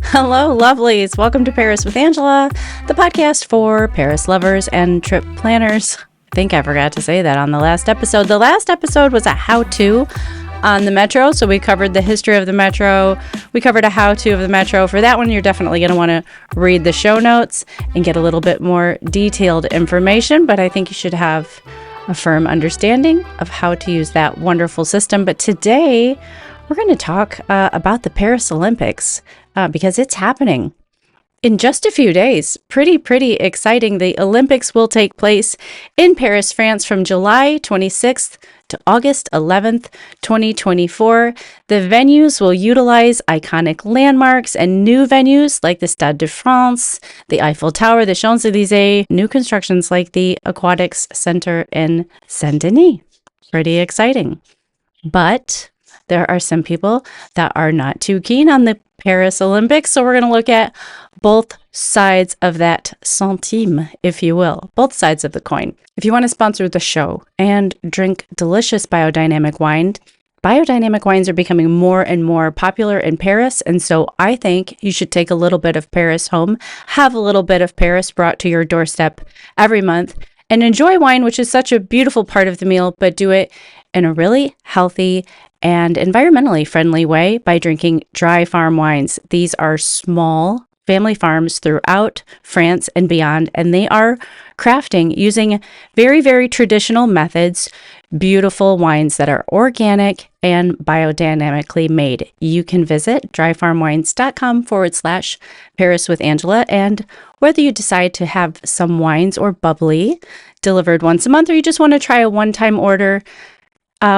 Hello, lovelies. Welcome to Paris with Angela, the podcast for Paris lovers and trip planners. I think I forgot to say that on the last episode. The last episode was a how-to on the metro, so we covered the history of the metro. We covered a how-to of the metro. For that one, you're definitely going to want to read the show notes and get a little bit more detailed information, but I think you should have a firm understanding of how to use that wonderful system. But today, we're going to talk about the Paris Olympics because it's happening in just a few days. Pretty exciting. The Olympics will take place in Paris, France from July 26th to August 11th, 2024. The venues will utilize iconic landmarks and new venues like the Stade de France, the Eiffel Tower, the Champs-Élysées, new constructions like the Aquatics Center in Saint-Denis. Pretty exciting. But there are some people that are not too keen on the Paris Olympics, so we're going to look at both sides of that centime, if you will, both sides of the coin. If you want to sponsor the show and drink delicious biodynamic wine, biodynamic wines are becoming more and more popular in Paris, and so I think you should take a little bit of Paris home, have a little bit of Paris brought to your doorstep every month, and enjoy wine, which is such a beautiful part of the meal, but do it in a really healthy and environmentally friendly way by drinking dry farm wines. These are small family farms throughout France and beyond, and they are crafting using very traditional methods, beautiful wines that are organic and biodynamically made. You can visit dryfarmwines.com/Paris with Angela, and whether you decide to have some wines or bubbly delivered once a month, or you just want to try a one-time order,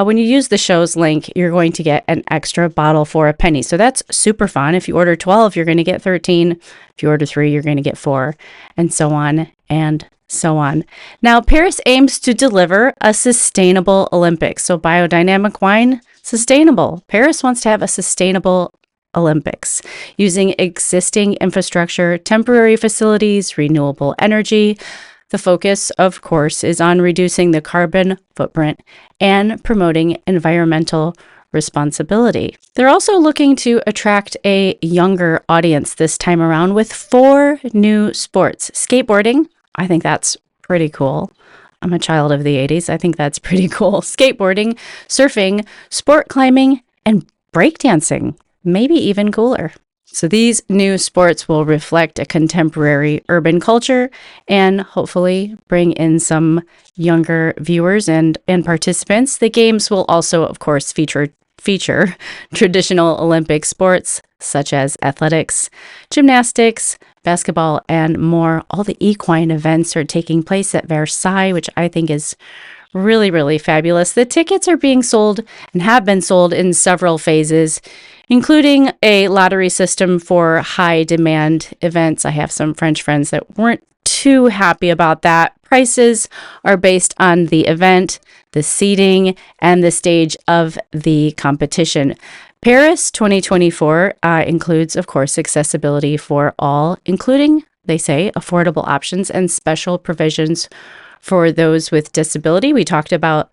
when you use the show's link, you're going to get an extra bottle for a penny. So that's super fun. If you order 12, you're going to get 13. If you order 3, you're going to get 4, and so on and so on. Now, Paris aims to deliver a sustainable Olympics. So biodynamic wine, sustainable. Paris wants to have a sustainable Olympics using existing infrastructure, temporary facilities, renewable energy. The focus, of course, is on reducing the carbon footprint and promoting environmental responsibility. They're also looking to attract a younger audience this time around with 4 new sports. Skateboarding, I think that's pretty cool. I'm a child of the 80s. I think that's pretty cool. Skateboarding, surfing, sport climbing, and breakdancing, maybe even cooler. So these new sports will reflect a contemporary urban culture and hopefully bring in some younger viewers and participants. The games will also, of course, feature traditional Olympic sports such as athletics, gymnastics, basketball, and more. All the equine events are taking place at Versailles, which I think is really fabulous. The tickets are being sold and have been sold in several phases, including a lottery system for high demand events. I have some French friends that weren't too happy about that. Prices are based on the event, the seating, and the stage of the competition. Paris 2024 includes, of course, accessibility for all, including, they say, affordable options and special provisions for those with disability. We talked about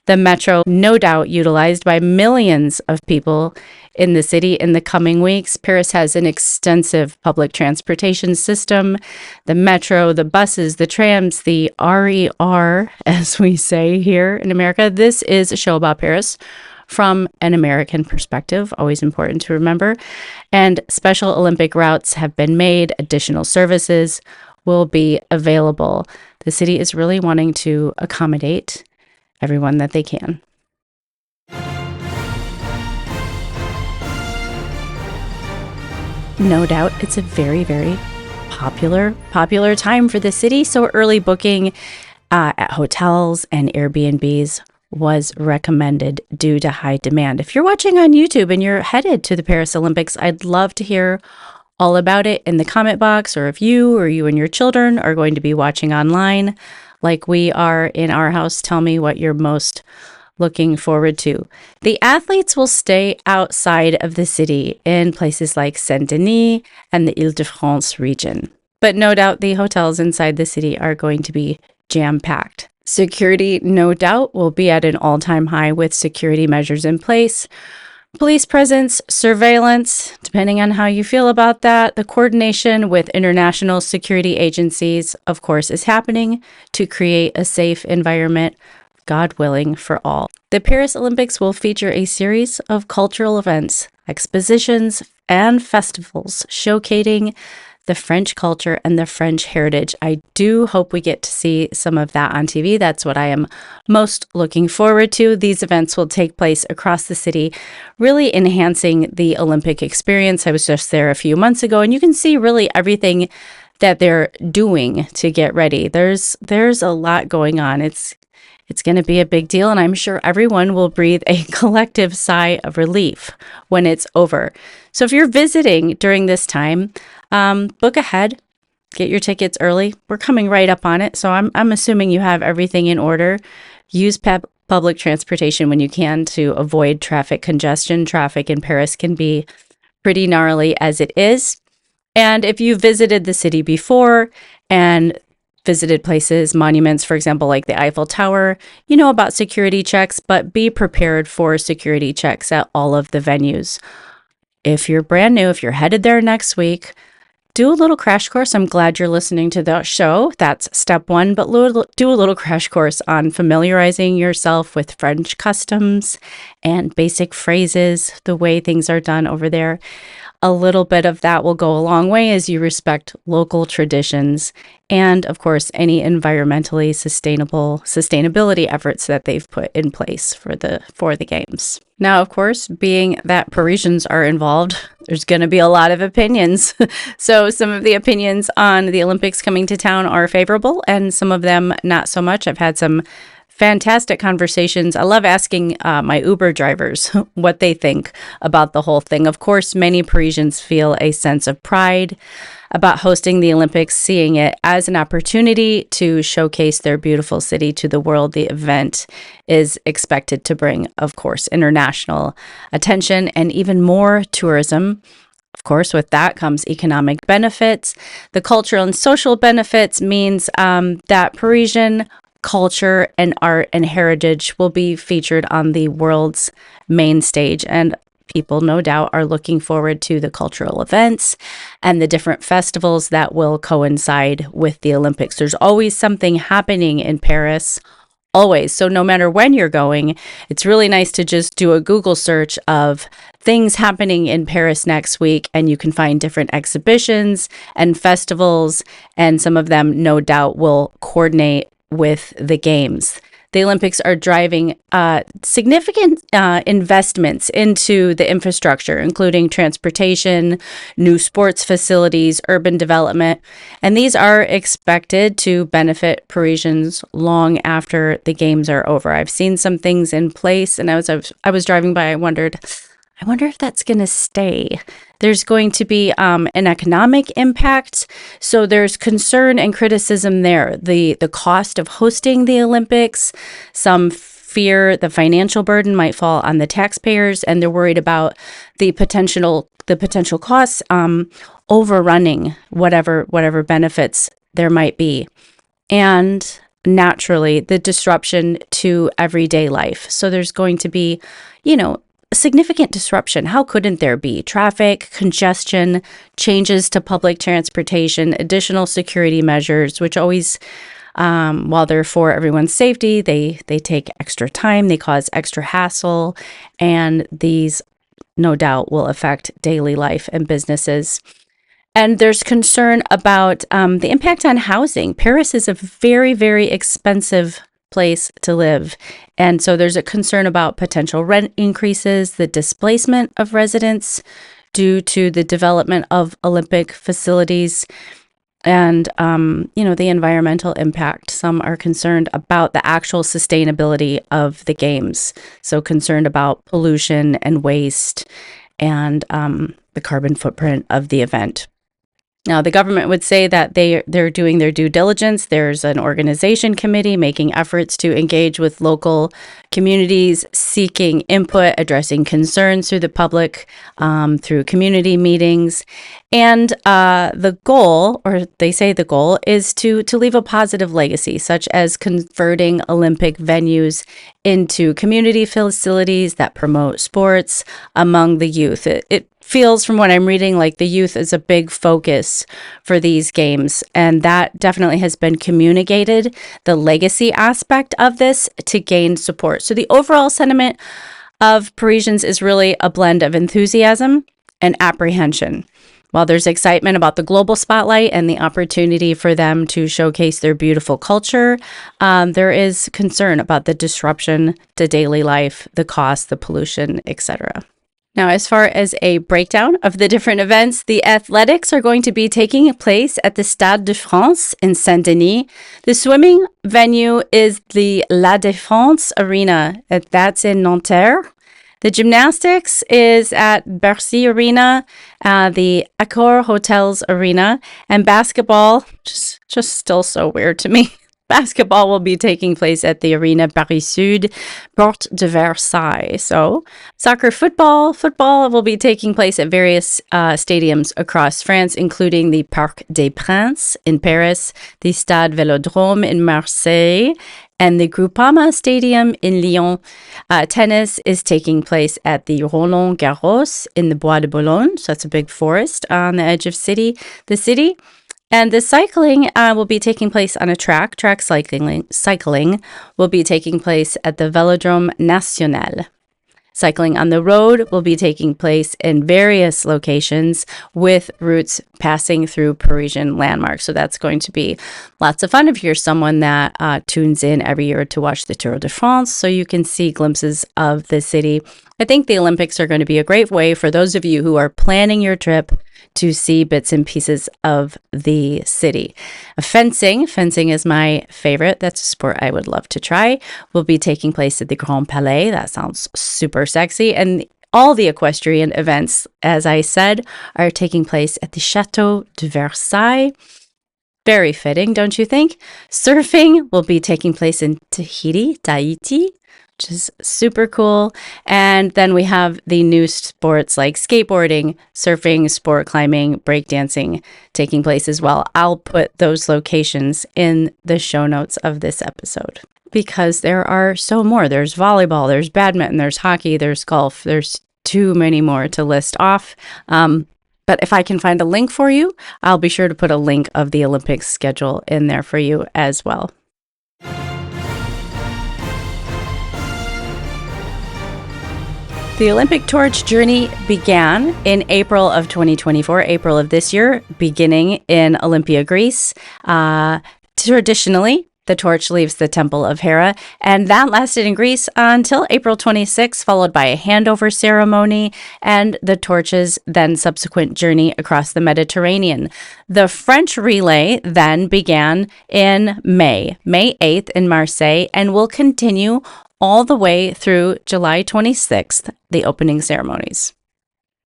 the metro, no doubt utilized by millions of people in the city in the coming weeks. Paris has an extensive public transportation system, the metro, the buses, the trams, the RER, as we say here in America. This is a show about Paris from an American perspective, always important to remember. And special Olympic routes have been made. Additional services will be available. The city is really wanting to accommodate everyone that they can. No doubt it's a very popular time for the city, so early booking at hotels and Airbnbs was recommended due to high demand. If you're watching on YouTube and you're headed to the Paris Olympics, I'd love to hear all about it in the comment box, or if you and your children are going to be watching online like we are in our house, tell me what you're most looking forward to. The athletes will stay outside of the city in places like Saint-Denis and the Île-de-France region. But no doubt the hotels inside the city are going to be jam-packed. Security, no doubt, will be at an all-time high with security measures in place. Police presence, surveillance, depending on how you feel about that. The coordination with international security agencies, of course, is happening to create a safe environment, God willing, for all. The Paris Olympics will feature a series of cultural events, expositions, and festivals showcasing the French culture and the French heritage. I do hope we get to see some of that on TV. That's what I am most looking forward to. These events will take place across the city, really enhancing the Olympic experience. I was just there a few months ago, and you can see really everything that they're doing to get ready. There's a lot going on. It's going to be a big deal, and I'm sure everyone will breathe a collective sigh of relief when it's over. So if you're visiting during this time, book ahead, get your tickets early. We're coming right up on it, so I'm assuming you have everything in order. Use public transportation when you can to avoid traffic congestion. Traffic in Paris can be pretty gnarly as it is. And if you visited the city before and visited places, monuments, for example, like the Eiffel Tower, you know about security checks, but be prepared for security checks at all of the venues. If you're brand new, if you're headed there next week, do a little crash course. I'm glad you're listening to the show. That's step one, but do a little crash course on familiarizing yourself with French customs and basic phrases, the way things are done over there. A little bit of that will go a long way as you respect local traditions and, of course, any environmentally sustainability efforts that they've put in place for the games. Now, of course, being that Parisians are involved, there's going to be a lot of opinions. So some of the opinions on the Olympics coming to town are favorable and some of them not so much. I've had some fantastic conversations. I love asking my Uber drivers what they think about the whole thing. Of course, many Parisians feel a sense of pride about hosting the Olympics, seeing it as an opportunity to showcase their beautiful city to the world. The event is expected to bring, of course, international attention and even more tourism. Of course, with that comes economic benefits. The cultural and social benefits means that Parisian culture and art and heritage will be featured on the world's main stage. And people, no doubt, are looking forward to the cultural events and the different festivals that will coincide with the Olympics. There's always something happening in Paris, always. So no matter when you're going, it's really nice to just do a Google search of things happening in Paris next week, and you can find different exhibitions and festivals, and some of them, no doubt, will coordinate with the games. The Olympics are driving significant investments into the infrastructure, including transportation, new sports facilities, urban development, and these are expected to benefit Parisians long after the games are over. I've seen some things in place, and I was driving by, I wonder if that's going to stay. There's going to be an economic impact. So there's concern and criticism there. The cost of hosting the Olympics, some fear the financial burden might fall on the taxpayers, and they're worried about the potential costs overrunning whatever benefits there might be. And naturally, the disruption to everyday life. So there's going to be, significant disruption. How couldn't there be? Traffic, congestion, changes to public transportation, additional security measures, which always, while they're for everyone's safety, they take extra time, they cause extra hassle, and these, no doubt, will affect daily life and businesses. And there's concern about the impact on housing. Paris is a very, very expensive place to live. And so there's a concern about potential rent increases, the displacement of residents due to the development of Olympic facilities, and, the environmental impact. Some are concerned about the actual sustainability of the games. So concerned about pollution and waste and the carbon footprint of the event. Now, the government would say that they're doing their due diligence. There's an organization committee making efforts to engage with local communities, seeking input, addressing concerns through the public, through community meetings. And the goal, or they say the goal, is to leave a positive legacy, such as converting Olympic venues into community facilities that promote sports among the youth. It feels, from what I'm reading, like the youth is a big focus for these games, and that definitely has been communicated, the legacy aspect of this, to gain support. So the overall sentiment of Parisians is really a blend of enthusiasm and apprehension. While there's excitement about the global spotlight and the opportunity for them to showcase their beautiful culture, there is concern about the disruption to daily life, the cost, the pollution, etc. Now, as far as a breakdown of the different events, the athletics are going to be taking place at the Stade de France in Saint-Denis. The swimming venue is the La Défense Arena. That's in Nanterre. The gymnastics is at Versailles Arena, the Accor Hotels Arena, and basketball, just still so weird to me. Basketball will be taking place at the Arena Paris Sud, Porte de Versailles. So, soccer, football will be taking place at various stadiums across France, including the Parc des Princes in Paris, the Stade Vélodrome in Marseille, and the Groupama Stadium in Lyon. Tennis is taking place at the Roland Garros in the Bois de Boulogne. So that's a big forest on the edge of the city. And the cycling will be taking place on a track. Track cycling will be taking place at the Vélodrome National. Cycling on the road will be taking place in various locations with routes passing through Parisian landmarks. So that's going to be lots of fun if you're someone that tunes in every year to watch the Tour de France, so you can see glimpses of the city. I think the Olympics are going to be a great way for those of you who are planning your trip to see bits and pieces of the city. Fencing is my favorite. That's a sport I would love to try. Will be taking place at the Grand Palais. That sounds super sexy. And all the equestrian events, as I said, are taking place at the Chateau de Versailles. Very fitting, don't you think? Surfing will be taking place in Tahiti, which is super cool. And then we have the new sports like skateboarding, surfing, sport climbing, breakdancing taking place as well. I'll put those locations in the show notes of this episode because there are so more. There's volleyball, there's badminton, there's hockey, there's golf. There's too many more to list off. But if I can find a link for you, I'll be sure to put a link of the Olympics schedule in there for you as well. The Olympic torch journey began in April of 2024, April of this year, beginning in Olympia, Greece. Traditionally, the torch leaves the Temple of Hera, and that lasted in Greece until April 26, followed by a handover ceremony and the torch's then subsequent journey across the Mediterranean. The French relay then began in May 8th in Marseille, and will continue all the way through July 26th, the opening ceremonies.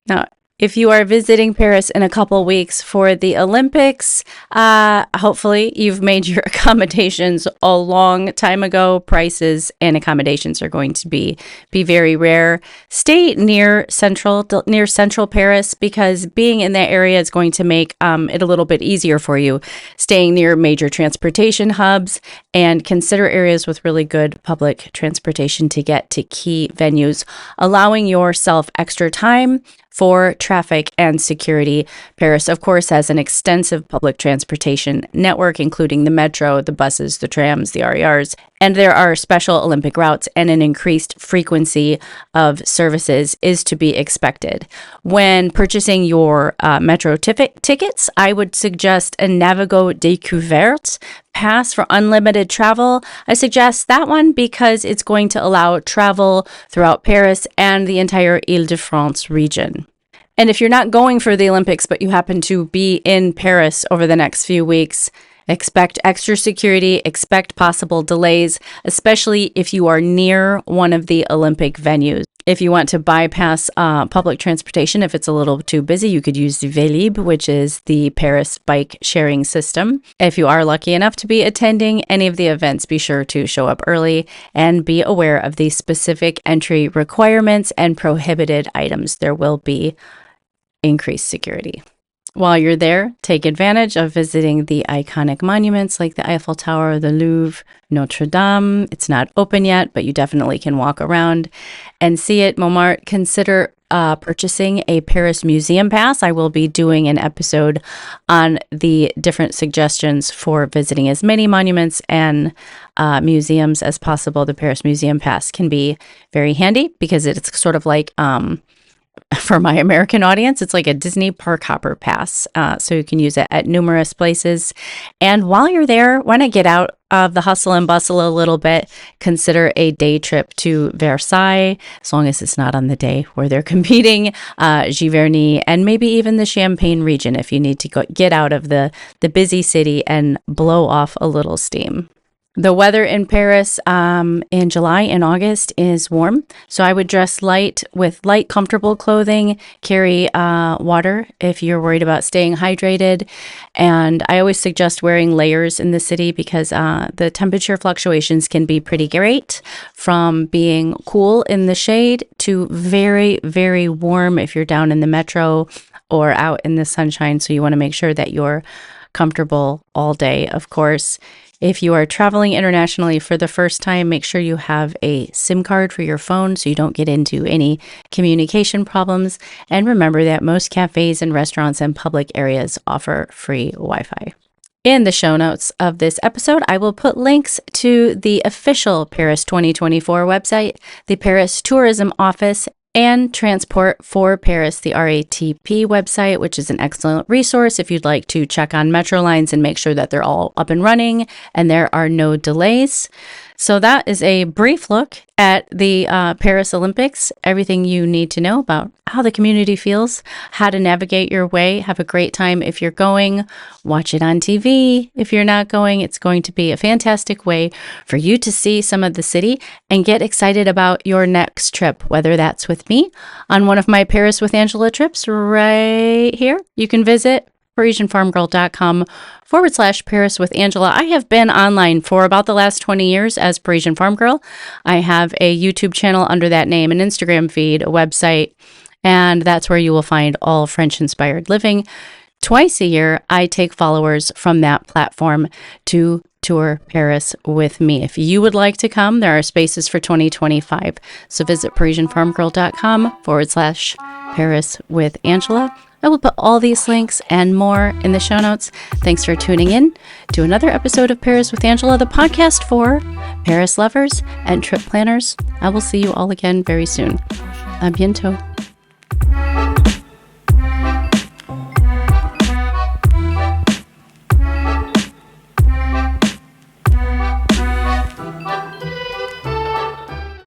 Now, if you are visiting Paris in a couple weeks for the Olympics, hopefully you've made your accommodations a long time ago. Prices and accommodations are going to be very rare. Stay near central Paris, because being in that area is going to make it a little bit easier for you. Staying near major transportation hubs, and consider areas with really good public transportation to get to key venues, allowing yourself extra time for traffic and security. Paris, of course, has an extensive public transportation network, including the metro, the buses, the trams, the RERs, and there are special Olympic routes, and an increased frequency of services is to be expected. When purchasing your metro tickets, I would suggest a Navigo des Couverts pass for unlimited travel. I suggest that one because it's going to allow travel throughout Paris and the entire Île-de-France region. And if you're not going for the Olympics, but you happen to be in Paris over the next few weeks, expect extra security, expect possible delays, especially if you are near one of the Olympic venues. If you want to bypass public transportation, if it's a little too busy, you could use Vélib, which is the Paris bike sharing system. If you are lucky enough to be attending any of the events, be sure to show up early and be aware of the specific entry requirements and prohibited items. There will be increased security. While you're there, take advantage of visiting the iconic monuments like the Eiffel Tower, the Louvre, Notre Dame. It's not open yet, but you definitely can walk around and see it. Montmartre, consider purchasing a Paris museum pass. I will be doing an episode on the different suggestions for visiting as many monuments and museums as possible. The Paris museum pass can be very handy because it's sort of like for my American audience, it's like a Disney park hopper pass. So you can use it at numerous places. And while you're there, why not get out of the hustle and bustle a little bit? Consider a day trip to Versailles, as long as it's not on the day where they're competing, Giverny, and maybe even the Champagne region if you need to get out of the busy city and blow off a little steam. The weather in Paris in July and August is warm, so I would dress light with light, comfortable clothing, carry water if you're worried about staying hydrated, and I always suggest wearing layers in the city because the temperature fluctuations can be pretty great, from being cool in the shade to very, very warm if you're down in the metro or out in the sunshine, so you want to make sure that you're comfortable all day, of course. If you are traveling internationally for the first time, make sure you have a SIM card for your phone so you don't get into any communication problems. And remember that most cafes and restaurants and public areas offer free Wi-Fi. In the show notes of this episode, I will put links to the official Paris 2024 website, the Paris Tourism Office, and Transport for Paris, the RATP website, which is an excellent resource if you'd like to check on metro lines and make sure that they're all up and running and there are no delays. So that is a brief look at the Paris Olympics, everything you need to know about how the community feels, how to navigate your way, have a great time if you're going, watch it on TV. If you're not going, it's going to be a fantastic way for you to see some of the city and get excited about your next trip, whether that's with me on one of my Paris with Angela trips right here. You can visit ParisianFarmGirl.com/Paris with Angela. I have been online for about the last 20 years as Parisian Farm Girl. I have a YouTube channel under that name, an Instagram feed, a website, and that's where you will find all French-inspired living. Twice a year, I take followers from that platform to tour Paris with me. If you would like to come, there are spaces for 2025. So visit ParisianFarmGirl.com/Paris with Angela. I will put all these links and more in the show notes. Thanks for tuning in to another episode of Paris with Angela, the podcast for Paris lovers and trip planners. I will see you all again very soon. À bientôt.